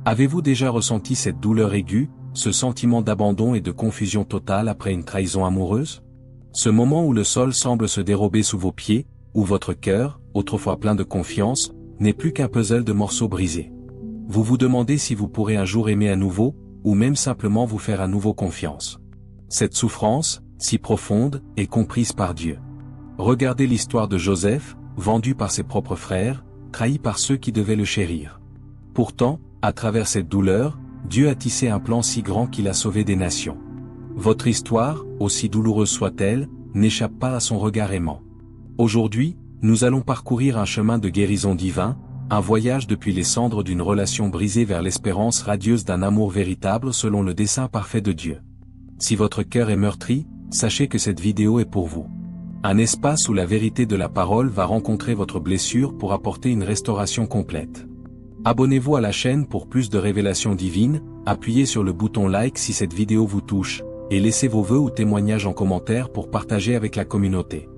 Avez-vous déjà ressenti cette douleur aiguë, ce sentiment d'abandon et de confusion totale après une trahison amoureuse? Ce moment où le sol semble se dérober sous vos pieds, où votre cœur, autrefois plein de confiance, n'est plus qu'un puzzle de morceaux brisés. Vous vous demandez si vous pourrez un jour aimer à nouveau, ou même simplement vous faire à nouveau confiance. Cette souffrance, si profonde, est comprise par Dieu. Regardez l'histoire de Joseph, vendu par ses propres frères, trahi par ceux qui devaient le chérir. Pourtant, à travers cette douleur, Dieu a tissé un plan si grand qu'il a sauvé des nations. Votre histoire, aussi douloureuse soit-elle, n'échappe pas à son regard aimant. Aujourd'hui, nous allons parcourir un chemin de guérison divin, un voyage depuis les cendres d'une relation brisée vers l'espérance radieuse d'un amour véritable selon le dessein parfait de Dieu. Si votre cœur est meurtri, sachez que cette vidéo est pour vous. Un espace où la vérité de la parole va rencontrer votre blessure pour apporter une restauration complète. Abonnez-vous à la chaîne pour plus de révélations divines, appuyez sur le bouton like si cette vidéo vous touche, et laissez vos vœux ou témoignages en commentaire pour partager avec la communauté.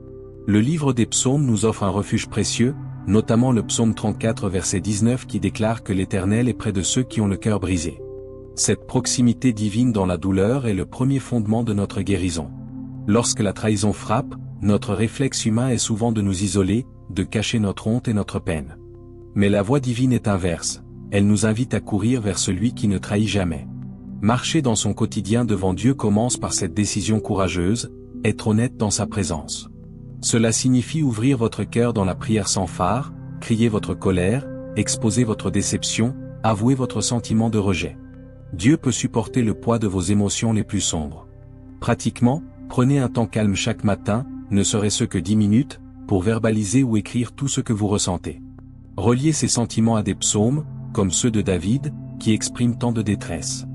Le livre des psaumes nous offre un refuge précieux, notamment le psaume 34 verset 19 qui déclare que l'Éternel est près de ceux qui ont le cœur brisé. Cette proximité divine dans la douleur est le premier fondement de notre guérison. Lorsque la trahison frappe, notre réflexe humain est souvent de nous isoler, de cacher notre honte et notre peine. Mais la voie divine est inverse, elle nous invite à courir vers celui qui ne trahit jamais. Marcher dans son quotidien devant Dieu commence par cette décision courageuse, être honnête dans sa présence. Cela signifie ouvrir votre cœur dans la prière sans phare, crier votre colère, exposer votre déception, avouer votre sentiment de rejet. Dieu peut supporter le poids de vos émotions les plus sombres. Pratiquement, prenez un temps calme chaque matin, ne serait-ce que 10 minutes, pour verbaliser ou écrire tout ce que vous ressentez. Reliez ces sentiments à des psaumes, comme ceux de David, qui expriment tant de détresse.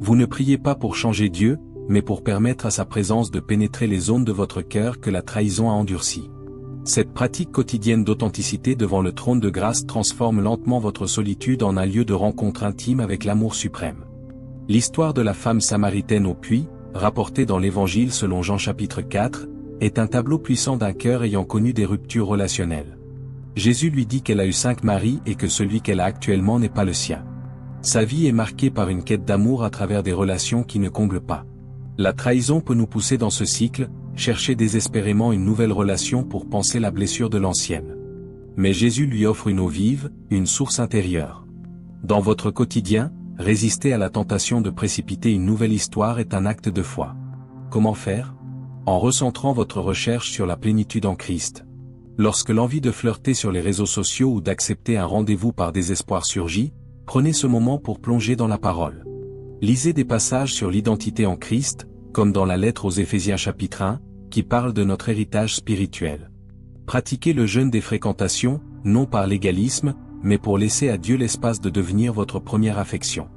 Vous ne priez pas pour changer Dieu, mais pour permettre à sa présence de pénétrer les zones de votre cœur que la trahison a endurcies. Cette pratique quotidienne d'authenticité devant le trône de grâce transforme lentement votre solitude en un lieu de rencontre intime avec l'amour suprême. L'histoire de la femme samaritaine au puits, rapportée dans l'Évangile selon Jean chapitre 4, est un tableau puissant d'un cœur ayant connu des ruptures relationnelles. Jésus lui dit qu'elle a eu 5 maris et que celui qu'elle a actuellement n'est pas le sien. Sa vie est marquée par une quête d'amour à travers des relations qui ne comblent pas. La trahison peut nous pousser dans ce cycle, chercher désespérément une nouvelle relation pour panser la blessure de l'ancienne. Mais Jésus lui offre une eau vive, une source intérieure. Dans votre quotidien, résister à la tentation de précipiter une nouvelle histoire est un acte de foi. Comment faire? En recentrant votre recherche sur la plénitude en Christ. Lorsque l'envie de flirter sur les réseaux sociaux ou d'accepter un rendez-vous par désespoir surgit, prenez ce moment pour plonger dans la parole. Lisez des passages sur l'identité en Christ, comme dans la lettre aux Éphésiens chapitre 1, qui parle de notre héritage spirituel. Pratiquez le jeûne des fréquentations, non par légalisme, mais pour laisser à Dieu l'espace de devenir votre première affection.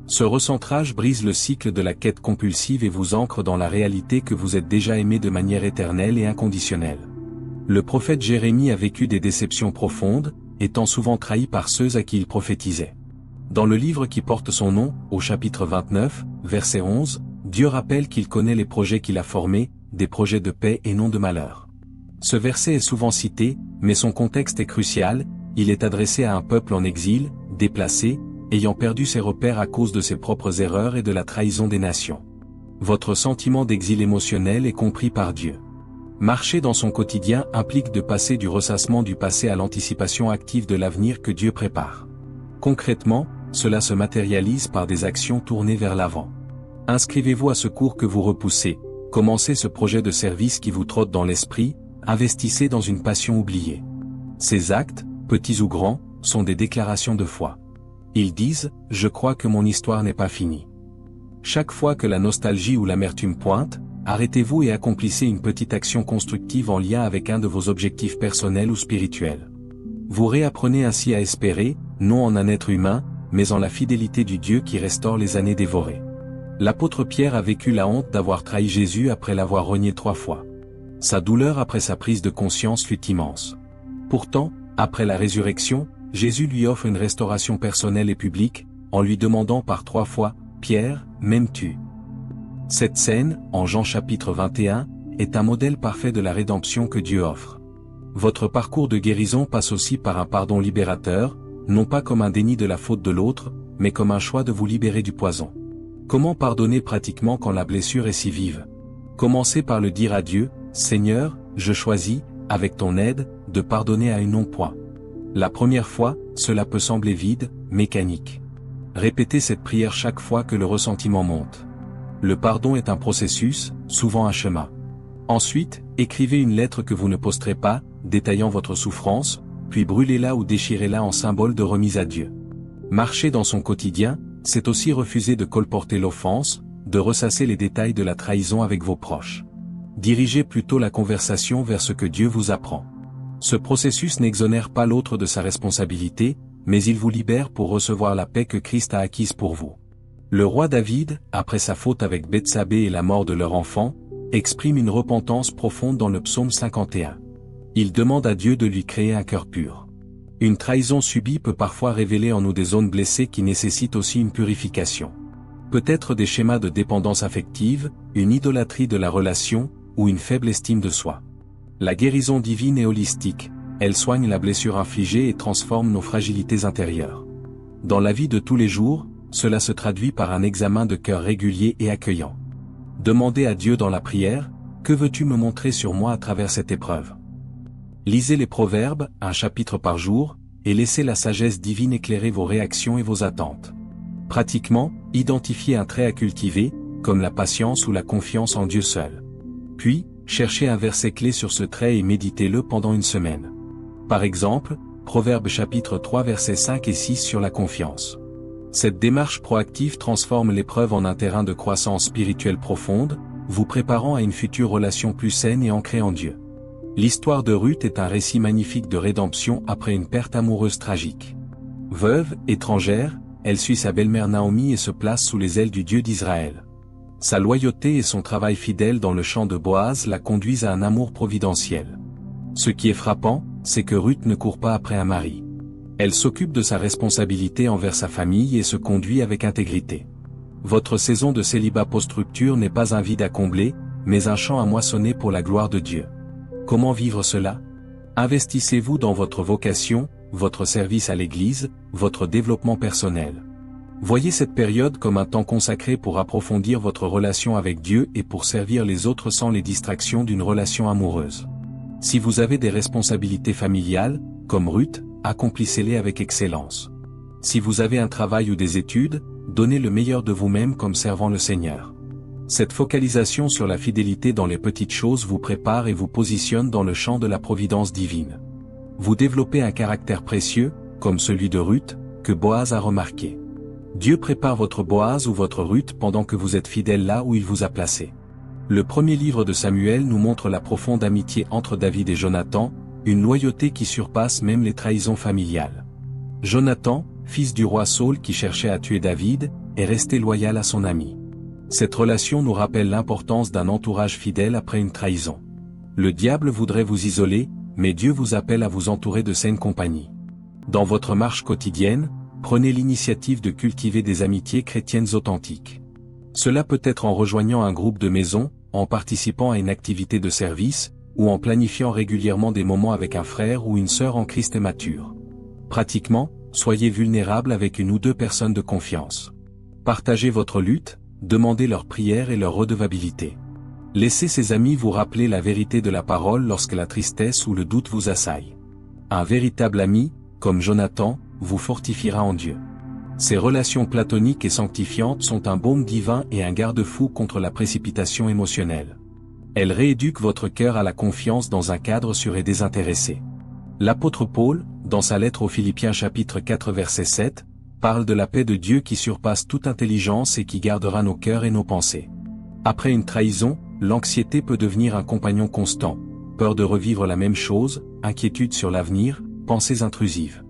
Ce recentrage brise le cycle de la quête compulsive et vous ancre dans la réalité que vous êtes déjà aimé de manière éternelle et inconditionnelle. Le prophète Jérémie a vécu des déceptions profondes, étant souvent trahi par ceux à qui il prophétisait. Dans le livre qui porte son nom, au chapitre 29, verset 11, Dieu rappelle qu'il connaît les projets qu'il a formés, des projets de paix et non de malheur. Ce verset est souvent cité, mais son contexte est crucial, il est adressé à un peuple en exil, déplacé, ayant perdu ses repères à cause de ses propres erreurs et de la trahison des nations. Votre sentiment d'exil émotionnel est compris par Dieu. Marcher dans son quotidien implique de passer du ressassement du passé à l'anticipation active de l'avenir que Dieu prépare. Concrètement, cela se matérialise par des actions tournées vers l'avant. Inscrivez-vous à ce cours que vous repoussez, commencez ce projet de service qui vous trotte dans l'esprit, investissez dans une passion oubliée. Ces actes, petits ou grands, sont des déclarations de foi. Ils disent « Je crois que mon histoire n'est pas finie ». Chaque fois que la nostalgie ou l'amertume pointe, arrêtez-vous et accomplissez une petite action constructive en lien avec un de vos objectifs personnels ou spirituels. Vous réapprenez ainsi à espérer, non en un être humain, mais en la fidélité du Dieu qui restaure les années dévorées. L'apôtre Pierre a vécu la honte d'avoir trahi Jésus après l'avoir renié 3 fois. Sa douleur après sa prise de conscience fut immense. Pourtant, après la résurrection, Jésus lui offre une restauration personnelle et publique, en lui demandant par 3 fois, « Pierre, m'aimes-tu » Cette scène, en Jean chapitre 21, est un modèle parfait de la rédemption que Dieu offre. Votre parcours de guérison passe aussi par un pardon libérateur, non pas comme un déni de la faute de l'autre, mais comme un choix de vous libérer du poison. Comment pardonner pratiquement quand la blessure est si vive? Commencez par le dire à Dieu, « Seigneur, je choisis, avec ton aide, de pardonner à un non-point. » La première fois, cela peut sembler vide, mécanique. Répétez cette prière chaque fois que le ressentiment monte. Le pardon est un processus, souvent un chemin. Ensuite, écrivez une lettre que vous ne posterez pas, détaillant votre souffrance, puis brûlez-la ou déchirez-la en symbole de remise à Dieu. Marcher dans son quotidien, c'est aussi refuser de colporter l'offense, de ressasser les détails de la trahison avec vos proches. Dirigez plutôt la conversation vers ce que Dieu vous apprend. Ce processus n'exonère pas l'autre de sa responsabilité, mais il vous libère pour recevoir la paix que Christ a acquise pour vous. Le roi David, après sa faute avec Bethsabée et la mort de leur enfant, exprime une repentance profonde dans le psaume 51. Il demande à Dieu de lui créer un cœur pur. Une trahison subie peut parfois révéler en nous des zones blessées qui nécessitent aussi une purification. Peut-être des schémas de dépendance affective, une idolâtrie de la relation, ou une faible estime de soi. La guérison divine est holistique, elle soigne la blessure infligée et transforme nos fragilités intérieures. Dans la vie de tous les jours, cela se traduit par un examen de cœur régulier et accueillant. Demandez à Dieu dans la prière, « Que veux-tu me montrer sur moi à travers cette épreuve ?» Lisez les Proverbes, un chapitre par jour, et laissez la sagesse divine éclairer vos réactions et vos attentes. Pratiquement, identifiez un trait à cultiver, comme la patience ou la confiance en Dieu seul. Puis, cherchez un verset clé sur ce trait et méditez-le pendant une semaine. Par exemple, Proverbes chapitre 3 versets 5 et 6 sur la confiance. Cette démarche proactive transforme l'épreuve en un terrain de croissance spirituelle profonde, vous préparant à une future relation plus saine et ancrée en Dieu. L'histoire de Ruth est un récit magnifique de rédemption après une perte amoureuse tragique. Veuve, étrangère, elle suit sa belle-mère Naomi et se place sous les ailes du Dieu d'Israël. Sa loyauté et son travail fidèle dans le champ de Boaz la conduisent à un amour providentiel. Ce qui est frappant, c'est que Ruth ne court pas après un mari. Elle s'occupe de sa responsabilité envers sa famille et se conduit avec intégrité. Votre saison de célibat post-rupture n'est pas un vide à combler, mais un champ à moissonner pour la gloire de Dieu. Comment vivre cela? Investissez-vous dans votre vocation, votre service à l'Église, votre développement personnel. Voyez cette période comme un temps consacré pour approfondir votre relation avec Dieu et pour servir les autres sans les distractions d'une relation amoureuse. Si vous avez des responsabilités familiales, comme Ruth, accomplissez-les avec excellence. Si vous avez un travail ou des études, donnez le meilleur de vous-même comme servant le Seigneur. Cette focalisation sur la fidélité dans les petites choses vous prépare et vous positionne dans le champ de la providence divine. Vous développez un caractère précieux, comme celui de Ruth, que Boaz a remarqué. Dieu prépare votre Boaz ou votre Ruth pendant que vous êtes fidèle là où il vous a placé. Le premier livre de Samuel nous montre la profonde amitié entre David et Jonathan, une loyauté qui surpasse même les trahisons familiales. Jonathan, fils du roi Saul qui cherchait à tuer David, est resté loyal à son ami. Cette relation nous rappelle l'importance d'un entourage fidèle après une trahison. Le diable voudrait vous isoler, mais Dieu vous appelle à vous entourer de saine compagnie. Dans votre marche quotidienne, prenez l'initiative de cultiver des amitiés chrétiennes authentiques. Cela peut être en rejoignant un groupe de maison, en participant à une activité de service, ou en planifiant régulièrement des moments avec un frère ou une sœur en Christ mature. Pratiquement, soyez vulnérable avec une ou deux personnes de confiance. Partagez votre lutte, demandez leur prière et leur redevabilité. Laissez ces amis vous rappeler la vérité de la parole lorsque la tristesse ou le doute vous assaille. Un véritable ami, comme Jonathan, vous fortifiera en Dieu. Ces relations platoniques et sanctifiantes sont un baume divin et un garde-fou contre la précipitation émotionnelle. Elles rééduquent votre cœur à la confiance dans un cadre sûr et désintéressé. L'apôtre Paul, dans sa lettre aux Philippiens chapitre 4 verset 7, parle de la paix de Dieu qui surpasse toute intelligence et qui gardera nos cœurs et nos pensées. Après une trahison, l'anxiété peut devenir un compagnon constant, peur de revivre la même chose, inquiétude sur l'avenir, pensées intrusives.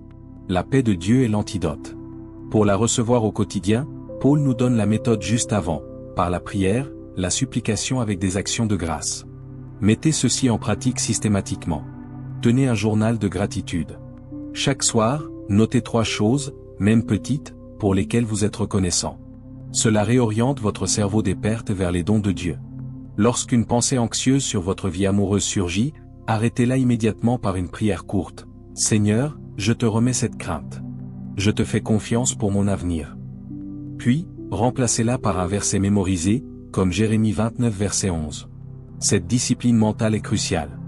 La paix de Dieu est l'antidote. Pour la recevoir au quotidien, Paul nous donne la méthode juste avant, par la prière, la supplication avec des actions de grâce. Mettez ceci en pratique systématiquement. Tenez un journal de gratitude. Chaque soir, notez 3 choses, même petites, pour lesquelles vous êtes reconnaissant. Cela réoriente votre cerveau des pertes vers les dons de Dieu. Lorsqu'une pensée anxieuse sur votre vie amoureuse surgit, arrêtez-la immédiatement par une prière courte. « Seigneur, je te remets cette crainte. Je te fais confiance pour mon avenir. Puis, remplacez-la par un verset mémorisé, comme Jérémie 29 verset 11. Cette discipline mentale est cruciale.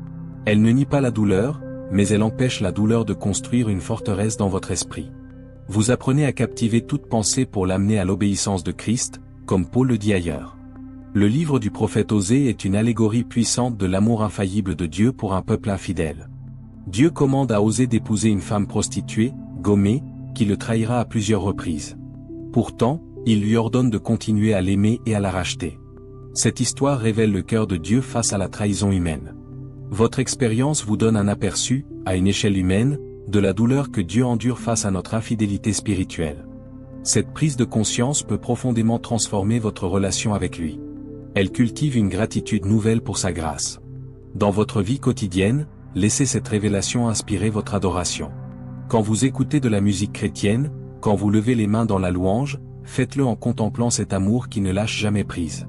Elle ne nie pas la douleur, mais elle empêche la douleur de construire une forteresse dans votre esprit. Vous apprenez à captiver toute pensée pour l'amener à l'obéissance de Christ, comme Paul le dit ailleurs. Le livre du prophète Osée est une allégorie puissante de l'amour infaillible de Dieu pour un peuple infidèle. Dieu commande à Osée d'épouser une femme prostituée, Gomée, qui le trahira à plusieurs reprises. Pourtant, il lui ordonne de continuer à l'aimer et à la racheter. Cette histoire révèle le cœur de Dieu face à la trahison humaine. Votre expérience vous donne un aperçu, à une échelle humaine, de la douleur que Dieu endure face à notre infidélité spirituelle. Cette prise de conscience peut profondément transformer votre relation avec lui. Elle cultive une gratitude nouvelle pour sa grâce. Dans votre vie quotidienne, laissez cette révélation inspirer votre adoration. Quand vous écoutez de la musique chrétienne, quand vous levez les mains dans la louange, faites-le en contemplant cet amour qui ne lâche jamais prise.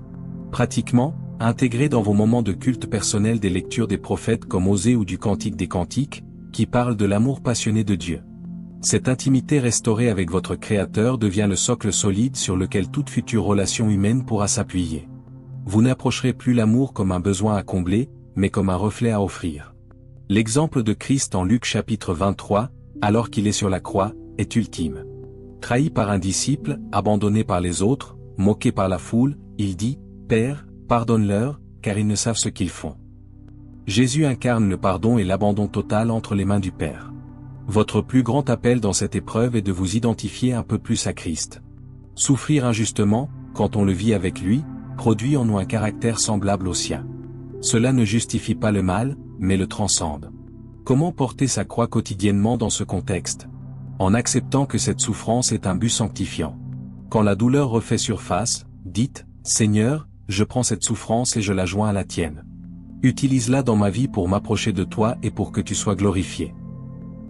Pratiquement, intégrez dans vos moments de culte personnel des lectures des prophètes comme Osée ou du Cantique des Cantiques, qui parlent de l'amour passionné de Dieu. Cette intimité restaurée avec votre Créateur devient le socle solide sur lequel toute future relation humaine pourra s'appuyer. Vous n'approcherez plus l'amour comme un besoin à combler, mais comme un reflet à offrir. L'exemple de Christ en Luc chapitre 23, alors qu'il est sur la croix, est ultime. Trahi par un disciple, abandonné par les autres, moqué par la foule, il dit « Père, pardonne-leur, car ils ne savent ce qu'ils font. » Jésus incarne le pardon et l'abandon total entre les mains du Père. Votre plus grand appel dans cette épreuve est de vous identifier un peu plus à Christ. Souffrir injustement, quand on le vit avec lui, produit en nous un caractère semblable au sien. Cela ne justifie pas le mal, mais le transcende. Comment porter sa croix quotidiennement dans ce contexte? En acceptant que cette souffrance est un but sanctifiant. Quand la douleur refait surface, dites, Seigneur, je prends cette souffrance et je la joins à la tienne. Utilise-la dans ma vie pour m'approcher de toi et pour que tu sois glorifié.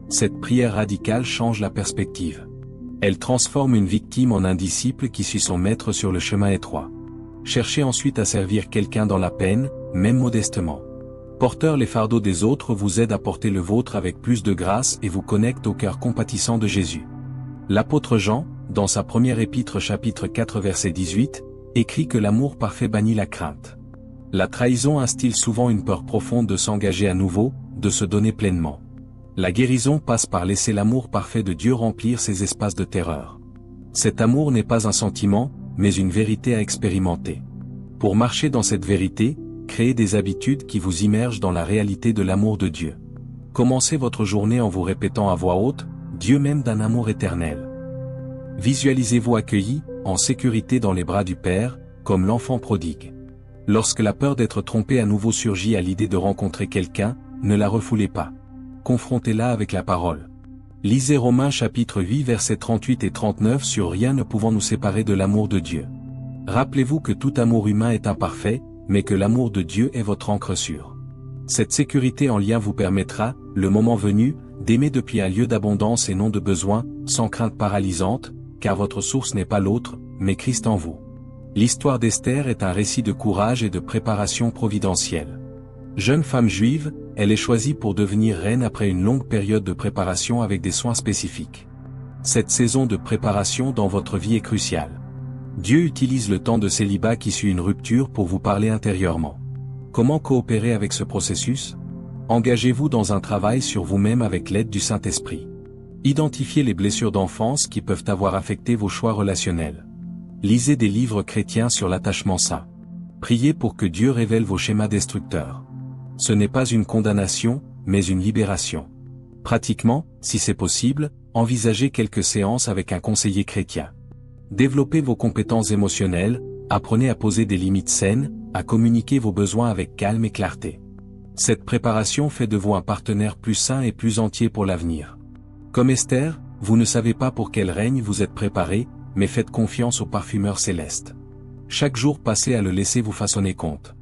Cette prière radicale change la perspective. Elle transforme une victime en un disciple qui suit son maître sur le chemin étroit. Cherchez ensuite à servir quelqu'un dans la peine, même modestement. Porteur les fardeaux des autres vous aide à porter le vôtre avec plus de grâce et vous connecte au cœur compatissant de Jésus. L'apôtre Jean, dans sa première épître chapitre 4 verset 18, écrit que l'amour parfait bannit la crainte. La trahison instille souvent une peur profonde de s'engager à nouveau, de se donner pleinement. La guérison passe par laisser l'amour parfait de Dieu remplir ces espaces de terreur. Cet amour n'est pas un sentiment, mais une vérité à expérimenter. Pour marcher dans cette vérité, créez des habitudes qui vous immergent dans la réalité de l'amour de Dieu. Commencez votre journée en vous répétant à voix haute, Dieu m'aime d'un amour éternel. Visualisez-vous accueilli, en sécurité dans les bras du Père, comme l'enfant prodigue. Lorsque la peur d'être trompé à nouveau surgit à l'idée de rencontrer quelqu'un, ne la refoulez pas. Confrontez-la avec la parole. Lisez Romains chapitre 8 versets 38 et 39 sur rien ne pouvant nous séparer de l'amour de Dieu. Rappelez-vous que tout amour humain est imparfait, mais que l'amour de Dieu est votre ancre sûre. Cette sécurité en lien vous permettra, le moment venu, d'aimer depuis un lieu d'abondance et non de besoin, sans crainte paralysante, car votre source n'est pas l'autre, mais Christ en vous. L'histoire d'Esther est un récit de courage et de préparation providentielle. Jeune femme juive, elle est choisie pour devenir reine après une longue période de préparation avec des soins spécifiques. Cette saison de préparation dans votre vie est cruciale. Dieu utilise le temps de célibat qui suit une rupture pour vous parler intérieurement. Comment coopérer avec ce processus? Engagez-vous dans un travail sur vous-même avec l'aide du Saint-Esprit. Identifiez les blessures d'enfance qui peuvent avoir affecté vos choix relationnels. Lisez des livres chrétiens sur l'attachement sain. Priez pour que Dieu révèle vos schémas destructeurs. Ce n'est pas une condamnation, mais une libération. Pratiquement, si c'est possible, envisagez quelques séances avec un conseiller chrétien. Développez vos compétences émotionnelles, apprenez à poser des limites saines, à communiquer vos besoins avec calme et clarté. Cette préparation fait de vous un partenaire plus sain et plus entier pour l'avenir. Comme Esther, vous ne savez pas pour quel règne vous êtes préparé, mais faites confiance au parfumeur céleste. Chaque jour passé à le laisser vous façonner compte.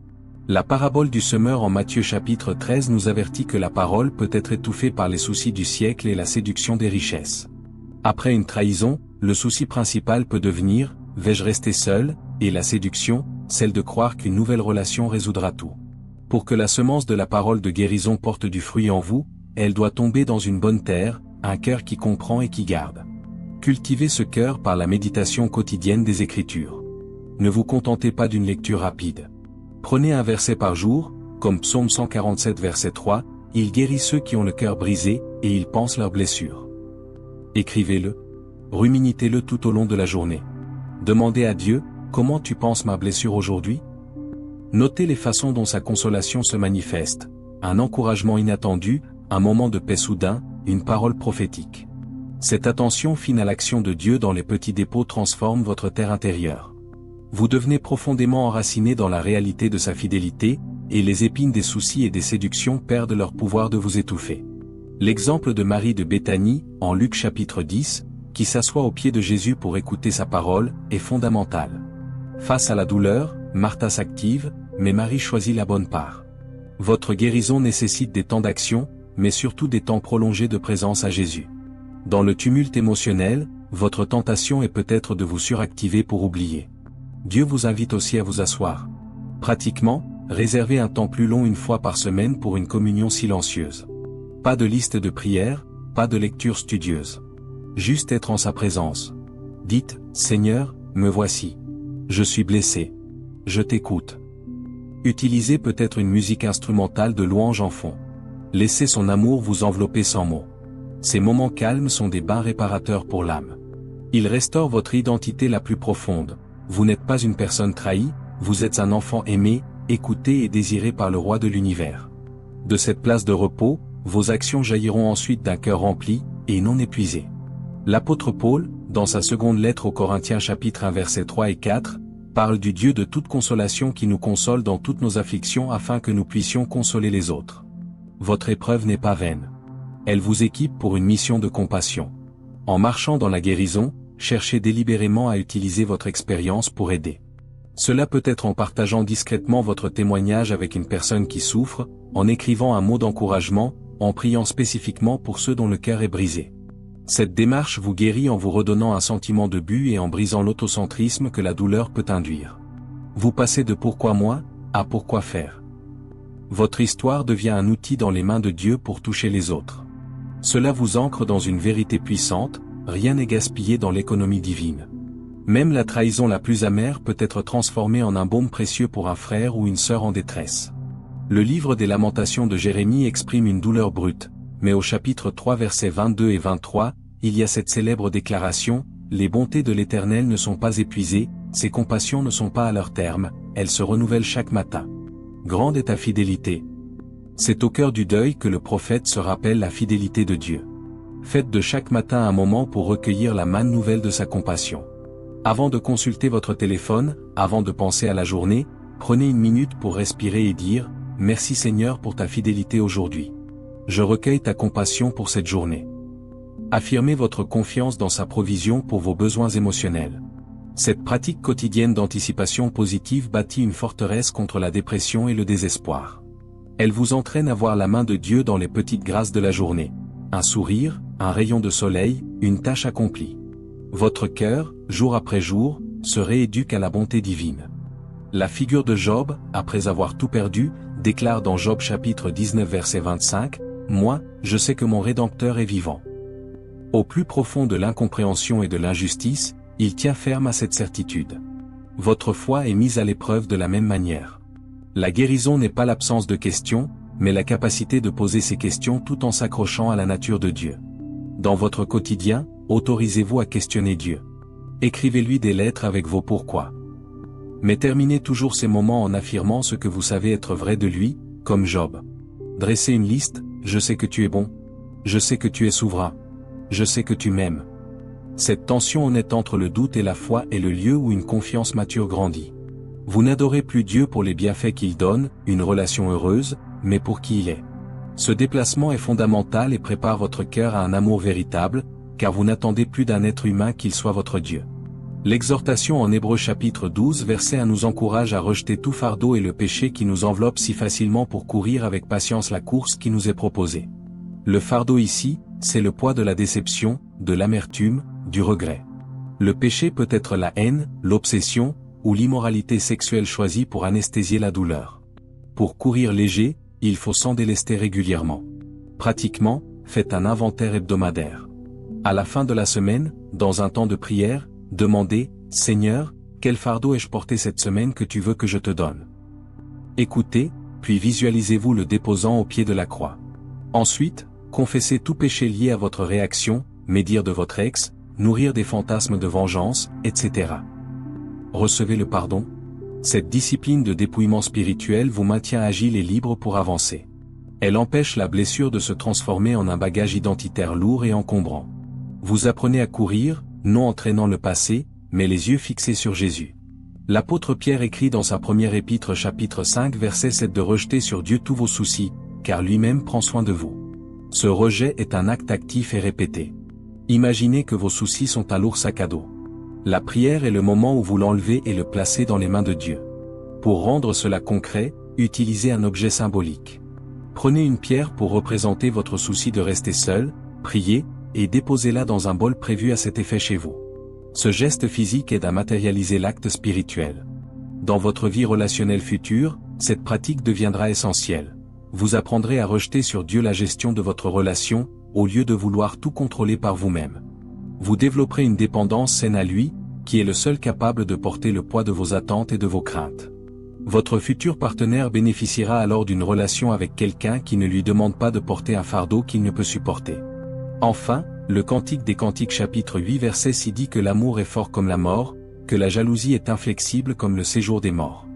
La parabole du semeur en Matthieu chapitre 13 nous avertit que la parole peut être étouffée par les soucis du siècle et la séduction des richesses. Après une trahison, le souci principal peut devenir « vais-je rester seul ?» et la séduction, celle de croire qu'une nouvelle relation résoudra tout. Pour que la semence de la parole de guérison porte du fruit en vous, elle doit tomber dans une bonne terre, un cœur qui comprend et qui garde. Cultivez ce cœur par la méditation quotidienne des Écritures. Ne vous contentez pas d'une lecture rapide. Prenez un verset par jour, comme Psaume 147 verset 3, « Il guérit ceux qui ont le cœur brisé, et il pense leurs blessures ». Écrivez-le. Ruminitez-le tout au long de la journée. Demandez à Dieu, « Comment tu penses ma blessure aujourd'hui ?» Notez les façons dont sa consolation se manifeste, un encouragement inattendu, un moment de paix soudain, une parole prophétique. Cette attention fine à l'action de Dieu dans les petits dépôts transforme votre terre intérieure. Vous devenez profondément enraciné dans la réalité de sa fidélité, et les épines des soucis et des séductions perdent leur pouvoir de vous étouffer. L'exemple de Marie de Béthanie, en Luc chapitre 10, qui s'assoit aux pieds de Jésus pour écouter sa parole, est fondamental. Face à la douleur, Martha s'active, mais Marie choisit la bonne part. Votre guérison nécessite des temps d'action, mais surtout des temps prolongés de présence à Jésus. Dans le tumulte émotionnel, votre tentation est peut-être de vous suractiver pour oublier. Dieu vous invite aussi à vous asseoir. Pratiquement, réservez un temps plus long une fois par semaine pour une communion silencieuse. Pas de liste de prières, pas de lecture studieuse. Juste être en sa présence. Dites, « Seigneur, me voici. Je suis blessé. Je t'écoute. » Utilisez peut-être une musique instrumentale de louange en fond. Laissez son amour vous envelopper sans mots. Ces moments calmes sont des bains réparateurs pour l'âme. Ils restaurent votre identité la plus profonde. Vous n'êtes pas une personne trahie, vous êtes un enfant aimé, écouté et désiré par le roi de l'univers. De cette place de repos, vos actions jailliront ensuite d'un cœur rempli, et non épuisé. L'apôtre Paul, dans sa seconde lettre aux Corinthiens chapitre 1 versets 3 et 4, parle du Dieu de toute consolation qui nous console dans toutes nos afflictions afin que nous puissions consoler les autres. Votre épreuve n'est pas vaine. Elle vous équipe pour une mission de compassion. En marchant dans la guérison, cherchez délibérément à utiliser votre expérience pour aider. Cela peut être en partageant discrètement votre témoignage avec une personne qui souffre, en écrivant un mot d'encouragement, en priant spécifiquement pour ceux dont le cœur est brisé. Cette démarche vous guérit en vous redonnant un sentiment de but et en brisant l'autocentrisme que la douleur peut induire. Vous passez de « pourquoi moi » à « pourquoi faire ». Votre histoire devient un outil dans les mains de Dieu pour toucher les autres. Cela vous ancre dans une vérité puissante, rien n'est gaspillé dans l'économie divine. Même la trahison la plus amère peut être transformée en un baume précieux pour un frère ou une sœur en détresse. Le livre des Lamentations de Jérémie exprime une douleur brute, mais au chapitre 3 versets 22 et 23, il y a cette célèbre déclaration, « Les bontés de l'Éternel ne sont pas épuisées, ses compassions ne sont pas à leur terme, elles se renouvellent chaque matin. Grande est ta fidélité. » C'est au cœur du deuil que le prophète se rappelle la fidélité de Dieu. Faites de chaque matin un moment pour recueillir la manne nouvelle de sa compassion. Avant de consulter votre téléphone, avant de penser à la journée, prenez une minute pour respirer et dire, « Merci Seigneur pour ta fidélité aujourd'hui. Je recueille ta compassion pour cette journée. » Affirmez votre confiance dans sa provision pour vos besoins émotionnels. Cette pratique quotidienne d'anticipation positive bâtit une forteresse contre la dépression et le désespoir. Elle vous entraîne à voir la main de Dieu dans les petites grâces de la journée. Un sourire, un rayon de soleil, une tâche accomplie. Votre cœur, jour après jour, se rééduque à la bonté divine. La figure de Job, après avoir tout perdu, déclare dans Job chapitre 19 verset 25, « Moi, je sais que mon Rédempteur est vivant. » Au plus profond de l'incompréhension et de l'injustice, il tient ferme à cette certitude. Votre foi est mise à l'épreuve de la même manière. La guérison n'est pas l'absence de questions, mais la capacité de poser ces questions tout en s'accrochant à la nature de Dieu. Dans votre quotidien, autorisez-vous à questionner Dieu. Écrivez-lui des lettres avec vos pourquoi. Mais terminez toujours ces moments en affirmant ce que vous savez être vrai de lui, comme Job. Dressez une liste, « Je sais que tu es bon. Je sais que tu es souverain. Je sais que tu m'aimes. » Cette tension honnête entre le doute et la foi est le lieu où une confiance mature grandit. Vous n'adorez plus Dieu pour les bienfaits qu'il donne, une relation heureuse, mais pour qui il est. Ce déplacement est fondamental et prépare votre cœur à un amour véritable, car vous n'attendez plus d'un être humain qu'il soit votre Dieu. L'exhortation en Hébreux chapitre 12 verset 1 nous encourage à rejeter tout fardeau et le péché qui nous enveloppe si facilement pour courir avec patience la course qui nous est proposée. Le fardeau ici, c'est le poids de la déception, de l'amertume, du regret. Le péché peut être la haine, l'obsession, ou l'immoralité sexuelle choisie pour anesthésier la douleur. Pour courir léger, il faut s'en délester régulièrement. Pratiquement, faites un inventaire hebdomadaire. À la fin de la semaine, dans un temps de prière, demandez, « Seigneur, quel fardeau ai-je porté cette semaine que tu veux que je te donne ?» Écoutez, puis visualisez-vous le déposant au pied de la croix. Ensuite, confessez tout péché lié à votre réaction, médire de votre ex, nourrir des fantasmes de vengeance, etc. Recevez le pardon. Cette discipline de dépouillement spirituel vous maintient agile et libre pour avancer. Elle empêche la blessure de se transformer en un bagage identitaire lourd et encombrant. Vous apprenez à courir, non en traînant le passé, mais les yeux fixés sur Jésus. L'apôtre Pierre écrit dans sa première épître chapitre 5 verset 7 de rejeter sur Dieu tous vos soucis, car lui-même prend soin de vous. Ce rejet est un acte actif et répété. Imaginez que vos soucis sont un lourd sac à dos. La prière est le moment où vous l'enlevez et le placez dans les mains de Dieu. Pour rendre cela concret, utilisez un objet symbolique. Prenez une pierre pour représenter votre souci de rester seul, priez, et déposez-la dans un bol prévu à cet effet chez vous. Ce geste physique aide à matérialiser l'acte spirituel. Dans votre vie relationnelle future, cette pratique deviendra essentielle. Vous apprendrez à rejeter sur Dieu la gestion de votre relation, au lieu de vouloir tout contrôler par vous-même. Vous développerez une dépendance saine à lui, qui est le seul capable de porter le poids de vos attentes et de vos craintes. Votre futur partenaire bénéficiera alors d'une relation avec quelqu'un qui ne lui demande pas de porter un fardeau qu'il ne peut supporter. Enfin, le Cantique des Cantiques chapitre 8 verset 6 dit que l'amour est fort comme la mort, que la jalousie est inflexible comme le séjour des morts.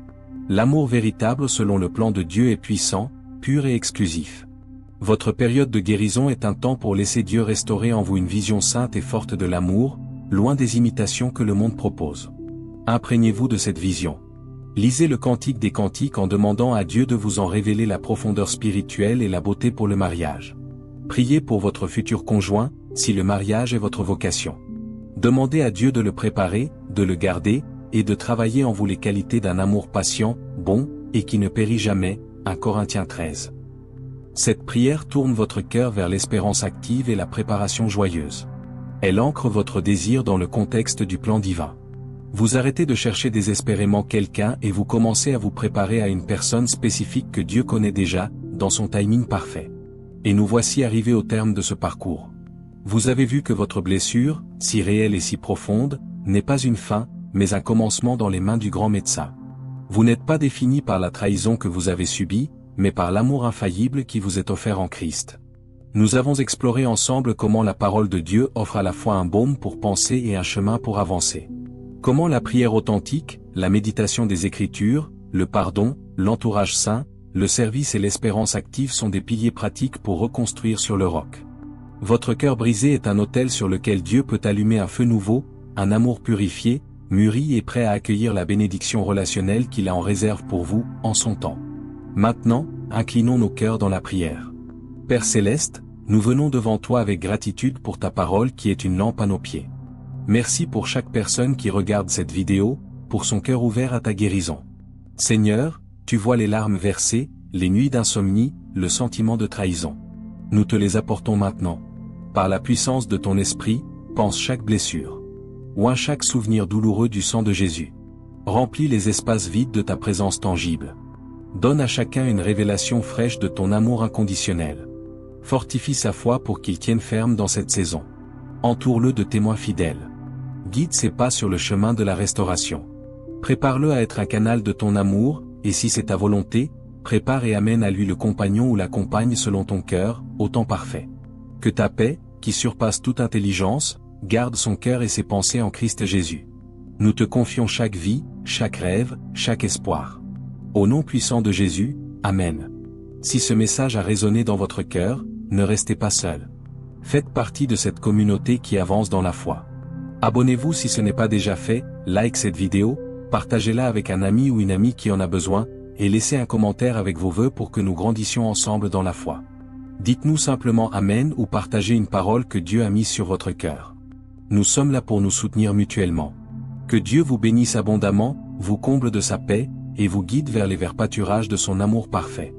L'amour véritable selon le plan de Dieu est puissant, pur et exclusif. Votre période de guérison est un temps pour laisser Dieu restaurer en vous une vision sainte et forte de l'amour, loin des imitations que le monde propose. Imprégnez-vous de cette vision. Lisez le Cantique des Cantiques en demandant à Dieu de vous en révéler la profondeur spirituelle et la beauté pour le mariage. Priez pour votre futur conjoint, si le mariage est votre vocation. Demandez à Dieu de le préparer, de le garder, et de travailler en vous les qualités d'un amour patient, bon, et qui ne périt jamais, 1 Corinthiens 13. Cette prière tourne votre cœur vers l'espérance active et la préparation joyeuse. Elle ancre votre désir dans le contexte du plan divin. Vous arrêtez de chercher désespérément quelqu'un et vous commencez à vous préparer à une personne spécifique que Dieu connaît déjà, dans son timing parfait. Et nous voici arrivés au terme de ce parcours. Vous avez vu que votre blessure, si réelle et si profonde, n'est pas une fin, mais un commencement dans les mains du grand médecin. Vous n'êtes pas défini par la trahison que vous avez subie, mais par l'amour infaillible qui vous est offert en Christ. Nous avons exploré ensemble comment la parole de Dieu offre à la fois un baume pour penser et un chemin pour avancer. Comment la prière authentique, la méditation des Écritures, le pardon, l'entourage saint, le service et l'espérance active sont des piliers pratiques pour reconstruire sur le roc. Votre cœur brisé est un autel sur lequel Dieu peut allumer un feu nouveau, un amour purifié, mûri et prêt à accueillir la bénédiction relationnelle qu'il a en réserve pour vous, en son temps. Maintenant, inclinons nos cœurs dans la prière. Père Céleste, nous venons devant toi avec gratitude pour ta parole qui est une lampe à nos pieds. Merci pour chaque personne qui regarde cette vidéo, pour son cœur ouvert à ta guérison. Seigneur, tu vois les larmes versées, les nuits d'insomnie, le sentiment de trahison. Nous te les apportons maintenant. Par la puissance de ton esprit, pense chaque blessure. Oins chaque souvenir douloureux du sang de Jésus. Remplis les espaces vides de ta présence tangible. Donne à chacun une révélation fraîche de ton amour inconditionnel. Fortifie sa foi pour qu'il tienne ferme dans cette saison. Entoure-le de témoins fidèles. Guide ses pas sur le chemin de la restauration. Prépare-le à être un canal de ton amour, et si c'est ta volonté, prépare et amène à lui le compagnon ou la compagne selon ton cœur, au temps parfait. Que ta paix, qui surpasse toute intelligence, garde son cœur et ses pensées en Christ Jésus. Nous te confions chaque vie, chaque rêve, chaque espoir. Au nom puissant de Jésus, Amen. Si ce message a résonné dans votre cœur, ne restez pas seul. Faites partie de cette communauté qui avance dans la foi. Abonnez-vous si ce n'est pas déjà fait, like cette vidéo, partagez-la avec un ami ou une amie qui en a besoin, et laissez un commentaire avec vos vœux pour que nous grandissions ensemble dans la foi. Dites-nous simplement Amen ou partagez une parole que Dieu a mise sur votre cœur. Nous sommes là pour nous soutenir mutuellement. Que Dieu vous bénisse abondamment, vous comble de sa paix, et vous guide vers les verts pâturages de son amour parfait.